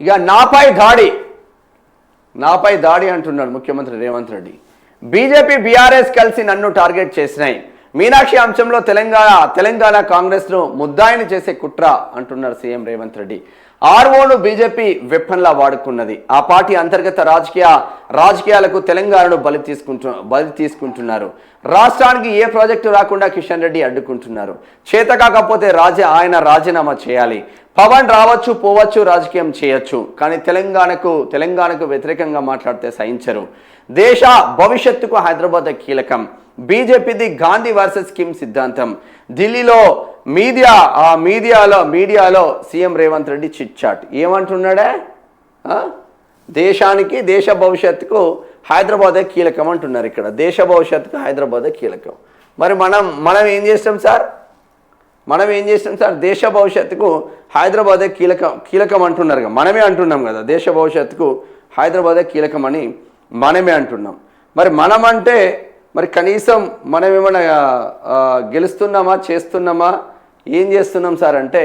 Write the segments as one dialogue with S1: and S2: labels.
S1: ఇక నాపై దాడి అంటున్నాడు ముఖ్యమంత్రి రేవంత్ రెడ్డి. బీజేపీ బీఆర్ఎస్ కలిసి నన్ను టార్గెట్ చేసినాయి. మీనాక్షి అంశంలో తెలంగాణ కాంగ్రెస్ను ముద్దాయిని చేసే కుట్ర అంటున్నారు సీఎం రేవంత్ రెడ్డి. ఆర్ఓను బీజేపీ వెప్పన్లా వాడుకున్నది. ఆ పార్టీ అంతర్గత రాజకీయాలకు తెలంగాణను బలి తీసుకుంటున్నారు. రాష్ట్రానికి ఏ ప్రాజెక్టు రాకుండా కిషన్ రెడ్డి అడ్డుకుంటున్నారు. చేత కాకపోతే ఆయన రాజీనామా చేయాలి. పవన్ రావచ్చు పోవచ్చు, రాజకీయం చేయొచ్చు, కానీ తెలంగాణకు వ్యతిరేకంగా మాట్లాడితే సహించరు. దేశ భవిష్యత్తుకు హైదరాబాద్ కీలకం. బీజేపీది గాంధీ వర్సెస్ కిమ్ సిద్ధాంతం. ఢిల్లీలో మీడియాలో సీఎం రేవంత్ రెడ్డి చిట్చాట్ ఏమంటున్నాడే? దేశ భవిష్యత్తుకు హైదరాబాదే కీలకం అంటున్నారు. ఇక్కడ దేశ భవిష్యత్తుకు హైదరాబాదే కీలకం. మరి మనం ఏం చేస్తాం సార్? దేశ భవిష్యత్తుకు హైదరాబాదే కీలకం అంటున్నారు. మనమే అంటున్నాం కదా, దేశ భవిష్యత్తుకు హైదరాబాదే కీలకం అని మనమే అంటున్నాం. మరి మనమంటే మరి కనీసం మనం ఏమైనా గెలుస్తున్నామా, చేస్తున్నామా, ఏం చేస్తున్నాం సార్ అంటే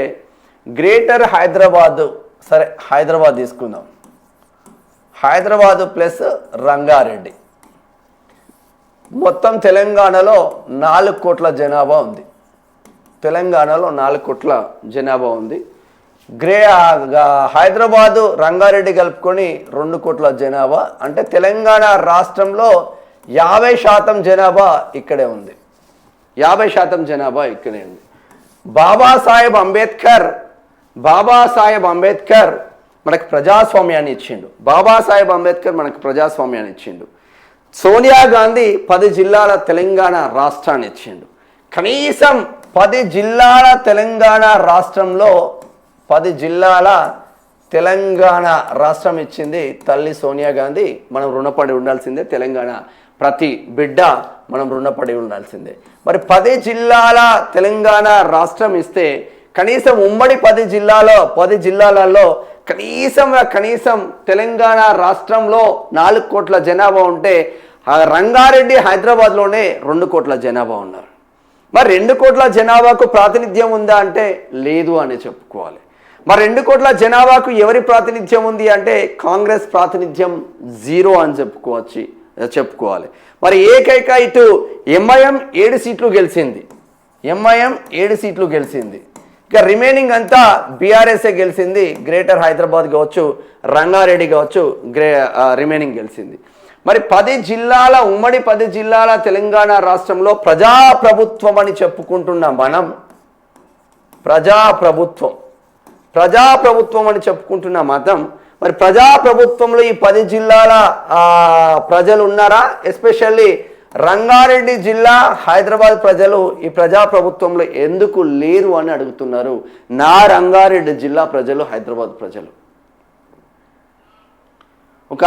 S1: గ్రేటర్ హైదరాబాదు. సరే, హైదరాబాద్ తీసుకుందాం. హైదరాబాదు ప్లస్ రంగారెడ్డి. మొత్తం తెలంగాణలో 4 కోట్ల జనాభా ఉంది. తెలంగాణలో 4 కోట్ల జనాభా ఉంది. హైదరాబాదు రంగారెడ్డి కలుపుకొని 2 కోట్ల జనాభా. అంటే తెలంగాణ రాష్ట్రంలో 50% జనాభా ఇక్కడే ఉంది. 50% జనాభా ఇక్కడే ఉంది. బాబాసాహెబ్ అంబేద్కర్ మనకు ప్రజాస్వామ్యాన్ని ఇచ్చిండు. సోనియా గాంధీ 10 జిల్లాల తెలంగాణ రాష్ట్రాన్ని ఇచ్చిండు. కనీసం 10 జిల్లాల తెలంగాణ రాష్ట్రంలో 10 జిల్లాల తెలంగాణ రాష్ట్రం ఇచ్చింది తల్లి సోనియా గాంధీ. మనం రుణపడి ఉండాల్సిందే. తెలంగాణ ప్రతి బిడ్డ మనం రుణపడి ఉండాల్సిందే. మరి 10 జిల్లాల తెలంగాణ రాష్ట్రం ఇస్తే కనీసం ఉమ్మడి 10 జిల్లాలలో కనీసం తెలంగాణ రాష్ట్రంలో 4 కోట్ల జనాభా ఉంటే రంగారెడ్డి హైదరాబాద్లోనే 2 కోట్ల జనాభా ఉన్నారు. మరి 2 కోట్ల జనాభాకు ప్రాతినిధ్యం ఉందా అంటే లేదు అని చెప్పుకోవాలి. మరి 2 కోట్ల జనాభాకు ఎవరి ప్రాతినిధ్యం ఉంది అంటే కాంగ్రెస్ ప్రాతినిధ్యం 0 అని చెప్పుకోవాలి. మరి ఏకైక ఇటు ఎంఐఎం 7 సీట్లు గెలిచింది. ఇక రిమైనింగ్ అంతా బీఆర్ఎస్ఏ గెలిచింది. గ్రేటర్ హైదరాబాద్ కావచ్చు, రంగారెడ్డి కావచ్చు, రిమైనింగ్ గెలిచింది. మరి 10 జిల్లాల ఉమ్మడి 10 జిల్లాల తెలంగాణ రాష్ట్రంలో ప్రజాప్రభుత్వం అని చెప్పుకుంటున్నాం మనం. ప్రజాప్రభుత్వం అని చెప్పుకుంటున్న మతం. మరి ప్రజాప్రభుత్వంలో ఈ 10 జిల్లాల ప్రజలు ఉన్నారా? ఎస్పెషల్లీ రంగారెడ్డి జిల్లా, హైదరాబాద్ ప్రజలు ఈ ప్రజాప్రభుత్వంలో ఎందుకు లేరు అని అడుగుతున్నారు. నా రంగారెడ్డి జిల్లా ప్రజలు, హైదరాబాద్ ప్రజలు ఒక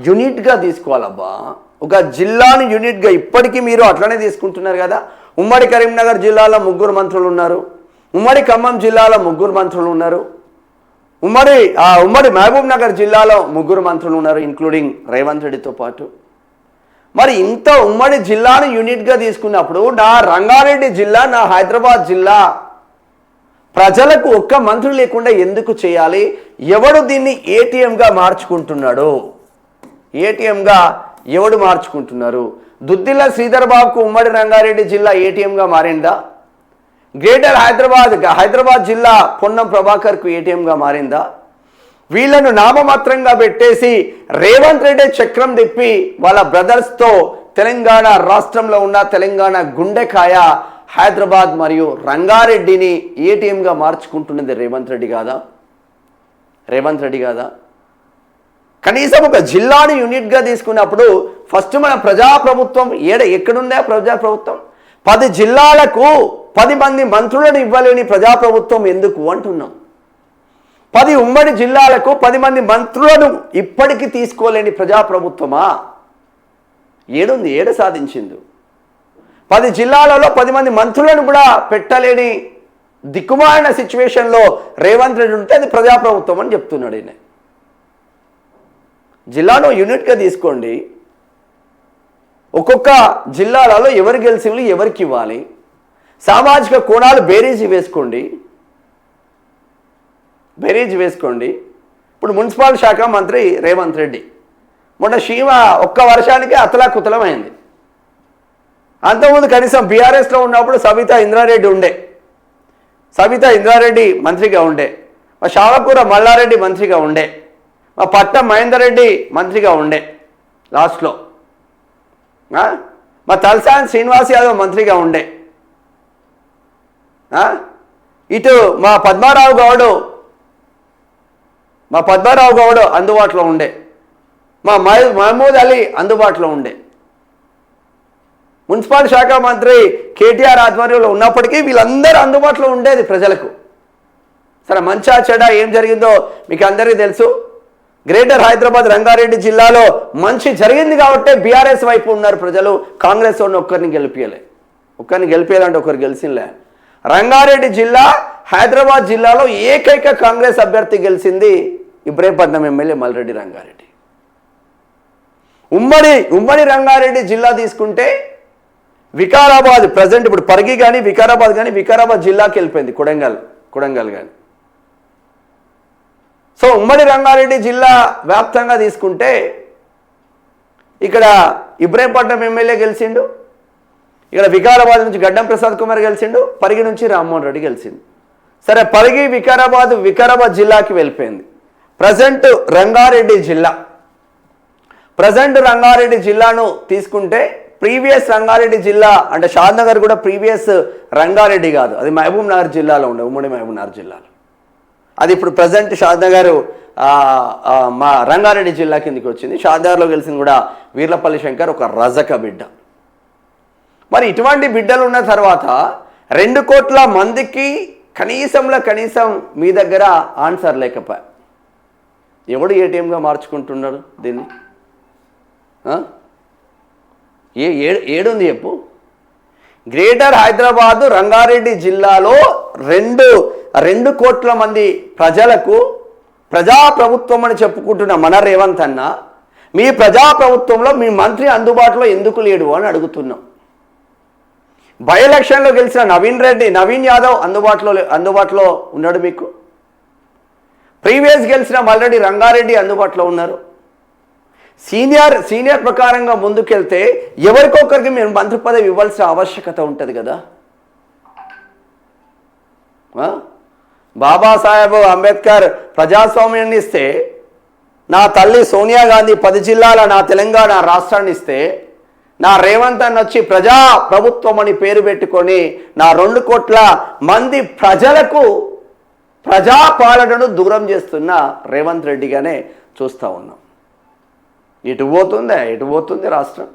S1: యూనిట్గా తీసుకోవాలబ్బా. ఒక జిల్లాను యూనిట్గా ఇప్పటికీ మీరు అట్లనే తీసుకుంటున్నారు కదా. ఉమ్మడి కరీంనగర్ జిల్లాలో 3 మంత్రులు ఉన్నారు. ఉమ్మడి ఖమ్మం జిల్లాలో 3 మంత్రులు ఉన్నారు. ఉమ్మడి మహబూబ్ నగర్ జిల్లాలో 3 మంత్రులు ఉన్నారు, ఇంక్లూడింగ్ రేవంత్ రెడ్డితో పాటు. మరి ఇంత ఉమ్మడి జిల్లాను యూనిట్గా తీసుకున్నప్పుడు నా రంగారెడ్డి జిల్లా, నా హైదరాబాద్ జిల్లా ప్రజలకు ఒక్క మంత్రి లేకుండా ఎందుకు చేయాలి? ఎవడు దీన్ని ఏటీఎంగా మార్చుకుంటున్నాడు? ఎవడు మార్చుకుంటున్నారు? దుద్దిల్ల శ్రీధర్ బాబుకు ఉమ్మడి రంగారెడ్డి జిల్లా ఏటీఎంగా మారిందా? గ్రేటర్ హైదరాబాద్ జిల్లా పొన్నం ప్రభాకర్కు ఏటీఎంగా మారిందా? వీళ్ళను నామమాత్రంగా పెట్టేసి రేవంత్ రెడ్డి చక్రం తిప్పి వాళ్ళ బ్రదర్స్తో తెలంగాణ రాష్ట్రంలో ఉన్న తెలంగాణ గుండెకాయ హైదరాబాద్ మరియు రంగారెడ్డిని ఏటీఎంగా మార్చుకుంటున్నది రేవంత్ రెడ్డి కాదా? కనీసం ఒక జిల్లాను యూనిట్గా తీసుకున్నప్పుడు ఫస్ట్ మన ప్రజాప్రభుత్వం ఎక్కడుందా? ప్రజాప్రభుత్వం 10 జిల్లాలకు 10 మంది మంత్రులను ఇవ్వలేని ప్రజాప్రభుత్వం ఎందుకు అంటున్నాం. 10 ఉమ్మడి జిల్లాలకు 10 మంది మంత్రులను ఇప్పటికీ తీసుకోలేని ప్రజాప్రభుత్వమా? ఏడు సాధించింది. 10 జిల్లాలలో 10 మంది మంత్రులను కూడా పెట్టలేని దిక్కుమాలిన సిచ్యువేషన్లో రేవంత్ రెడ్డి ఉంటే అది ప్రజాప్రభుత్వం అని చెప్తున్నాడు ఈయన. జిల్లాను యూనిట్గా తీసుకోండి. ఒక్కొక్క జిల్లాలలో ఎవరు గెలిచిండ్రు, ఎవరికి ఇవ్వాలి, సామాజిక కోణాలు బేరీజు వేసుకోండి. ఇప్పుడు మున్సిపల్ శాఖ మంత్రి రేవంత్ రెడ్డి. మొన్న సీమ ఒక్క వర్షానికి అతలాకుతలమైంది. అంతకుముందు కనీసం బీఆర్ఎస్లో ఉన్నప్పుడు సబితా ఇంద్రారెడ్డి ఉండే, సబితా ఇంద్రారెడ్డి మంత్రిగా ఉండే, మా శావకూర మల్లారెడ్డి మంత్రిగా ఉండే, మా పట్నం మహేందర్ రెడ్డి మంత్రిగా ఉండే లాస్ట్లో, మా తలసాని శ్రీనివాస్ యాదవ్ మంత్రిగా ఉండే, ఇటు మా పద్మారావు గౌడ్ అందుబాటులో ఉండే, మా మహమూద్ అలీ అందుబాటులో ఉండే. మున్సిపల్ శాఖ మంత్రి కేటీఆర్ ఆధ్వర్యంలో ఉన్నప్పటికీ వీళ్ళందరూ అందుబాటులో ఉండేది ప్రజలకు. సరే మంచా చెడ ఏం జరిగిందో మీకు అందరికీ తెలుసు. గ్రేటర్ హైదరాబాద్ రంగారెడ్డి జిల్లాలో మంచి జరిగింది కాబట్టి బీఆర్ఎస్ వైపు ఉన్నారు ప్రజలు. కాంగ్రెస్ వాడిని ఒక్కరిని గెలిపేయాలంటే ఒకరు గెలిచింలే. రంగారెడ్డి జిల్లా హైదరాబాద్ జిల్లాలో ఏకైక కాంగ్రెస్ అభ్యర్థి గెలిచింది ఇబ్రహీంపట్నం ఎమ్మెల్యే మల్రెడ్డి రంగారెడ్డి. ఉమ్మడి రంగారెడ్డి జిల్లా తీసుకుంటే వికారాబాద్ ప్రజెంట్ ఇప్పుడు పరిగి కానీ వికారాబాద్ జిల్లాకి వెళ్ళిపోయింది, కొడంగల్ కానీ. సో ఉమ్మడి రంగారెడ్డి జిల్లా వ్యాప్తంగా తీసుకుంటే ఇక్కడ ఇబ్రహీంపట్నం ఎమ్మెల్యే గెలిచిండు, ఇక్కడ వికారాబాద్ నుంచి గడ్డం ప్రసాద్ కుమార్ గెలిచిండు, పరిగి నుంచి రామ్మోహన్ రెడ్డి గెలిచిండు. సరే పరిగి వికారాబాద్ జిల్లాకి వెళ్ళిపోయింది. ప్రజెంట్ రంగారెడ్డి జిల్లాను తీసుకుంటే ప్రీవియస్ రంగారెడ్డి జిల్లా అంటే షాద్నగర్ కూడా ప్రీవియస్ రంగారెడ్డి కాదు, అది మహబూబ్ నగర్ జిల్లాలో ఉండే, ఉమ్మడి మహబూబ్ నగర్ జిల్లాలో. అది ఇప్పుడు ప్రజెంట్ షాద్నగర్ మా రంగారెడ్డి జిల్లా కిందకి వచ్చింది. షాద్నగర్లో గెలిచింది కూడా వీర్లపల్లి శంకర్, ఒక రజక బిడ్డ. మరి ఇటువంటి బిడ్డలు ఉన్న తర్వాత 2 కోట్ల మందికి కనీసం మీ దగ్గర ఆన్సర్ లేకపోయా. ఎవడు ఏటీఎంగా మార్చుకుంటున్నాడు దీన్ని? ఏడుంది చెప్పు. గ్రేటర్ హైదరాబాదు రంగారెడ్డి జిల్లాలో 2 కోట్ల మంది ప్రజలకు ప్రజాప్రభుత్వం అని చెప్పుకుంటున్న మన రేవంత్ అన్న, మీ ప్రజాప్రభుత్వంలో మీ మంత్రి అందుబాటులో ఎందుకు లేడు అని అడుగుతున్నాం. బై ఎలక్షన్లో గెలిచిన నవీన్ యాదవ్ అందుబాటులో ఉన్నాడు మీకు. ప్రీవియస్ గెలిచిన మల్రెడ్డి రంగారెడ్డి అందుబాటులో ఉన్నారు. సీనియర్ ప్రకారంగా ముందుకెళ్తే ఎవరికొకరికి మీరు మంత్రి పదవి ఇవ్వాల్సిన ఆవశ్యకత ఉంటుంది కదా. బాబాసాహెబ్ అంబేద్కర్ ప్రజాస్వామ్యాన్ని ఇస్తే, నా తల్లి సోనియా గాంధీ 10 జిల్లాల నా తెలంగాణ రాష్ట్రాన్ని ఇస్తే, నా రేవంత్ అన్న వచ్చి ప్రజా ప్రభుత్వం అని పేరు పెట్టుకొని నా 2 కోట్ల మంది ప్రజలకు ప్రజాపాలనను దూరం చేస్తున్న రేవంత్ రెడ్డిగానే చూస్తూ ఉన్నాం. ఎటు పోతుంది రాష్ట్రం?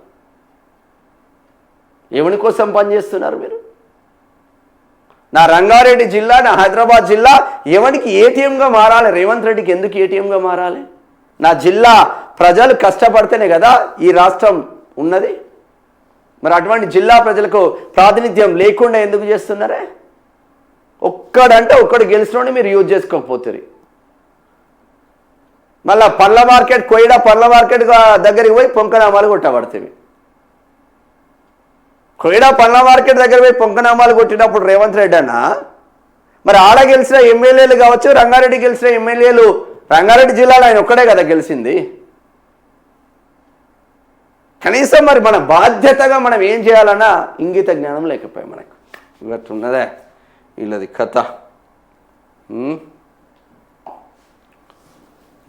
S1: ఎవరి కోసం పనిచేస్తున్నారు మీరు? నా రంగారెడ్డి జిల్లా, నా హైదరాబాద్ జిల్లా ఎవరికి ఏటీఎంగా మారాలి? రేవంత్ రెడ్డికి ఎందుకు ఏటీఎంగా మారాలి? నా జిల్లా ప్రజలు కష్టపడితేనే కదా ఈ రాష్ట్రం ఉన్నది. మరి అటువంటి జిల్లా ప్రజలకు ప్రాతినిధ్యం లేకుండా ఎందుకు చేస్తున్నారే? ఒక్కడు గెలిచినోని మీరు యూజ్ చేసుకోకపోతుంది. మళ్ళా కోయిడా పళ్ళ మార్కెట్ దగ్గరికి పోయి పొంకనామాలు కొట్టబడుతుంది. కోయిడా పళ్ళ మార్కెట్ దగ్గర పోయి పొంకనామాలు కొట్టినప్పుడు రేవంత్ రెడ్డి అన్న, మరి ఆడ గెలిచిన ఎమ్మెల్యేలు కావచ్చు, రంగారెడ్డి గెలిచిన ఎమ్మెల్యేలు, రంగారెడ్డి జిల్లాలో ఆయన ఒక్కడే కదా గెలిచింది. కనీసం మరి మన బాధ్యతగా మనం ఏం చేయాలన్నా ఇంగిత జ్ఞానం లేకపోయాయి మనకు. ఇవట్టున్నదే వీళ్ళది కథ.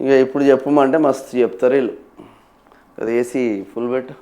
S1: ఇక ఇప్పుడు చెప్పమంటే మస్తు చెప్తారు వీళ్ళు. అది ఏసీ ఫుల్ పెట్టు.